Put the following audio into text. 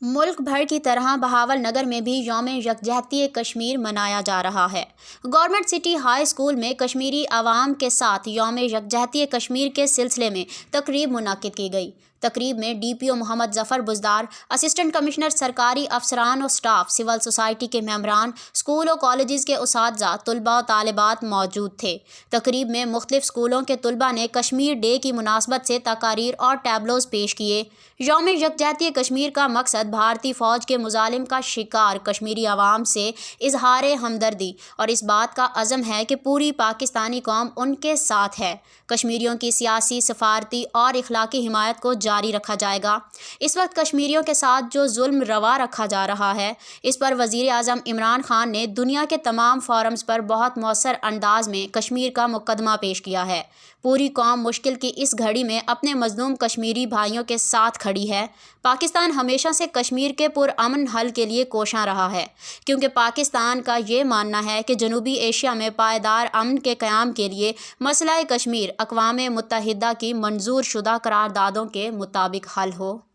मुल्क भर की तरह बहावल नगर में भी यौम यकजहती कश्मीर मनाया जा रहा है। गवर्नमेंट सिटी हाई स्कूल में कश्मीरी अवाम के साथ यौम यकजहती कश्मीर के सिलसिले में तकरीब मुनक्किद की गई। तकरीब में DPO Mohammad Zafar Buzdar, assistant commissioner, सरकारी अफसरान और स्टाफ, सिविल सोसाइटी के मेंबरान, स्कूल और कॉलेज के उसातिज़ा, तलबा और तालिबात मौजूद थे। तकरीब में मुख्तलिफ स्कूलों के तलबा ने कश्मीर डे की मुनासबत से तकारीर और टैबलोज़ पेश किए। यौम यकजहती कश्मीर का मकसद भारतीय फ़ौज के मुजालिम का शिकार कश्मीरी अवाम से इजहार हमदर्दी और इस बात का अज़म है कि पूरी पाकिस्तानी कौम उनके साथ है। कश्मीरियों की सियासी, सफारती और इखलाकी हिमायत को जारी रखा जाएगा। इस वक्त कश्मीरियों के साथ जो जुल्म रवा रखा जा रहा है, इस पर वज़ीर आज़म इमरान खान ने दुनिया के तमाम फोरम्स पर बहुत मौसर अंदाज में कश्मीर का मुकदमा पेश किया है। पूरी कौम मुश्किल की इस घड़ी में अपने मज़लूम कश्मीरी भाइयों के साथ खड़ी है। पाकिस्तान हमेशा से कश्मीर के पुरअमन हल के लिए कोशां रहा है, क्योंकि पाकिस्तान का ये मानना है कि जनूबी एशिया में पायदार अमन के क़याम के लिए मसला कश्मीर अक़वाम मुत्तहिदा की मंजूर शुदा करारदादों के मुताबिक हल हो।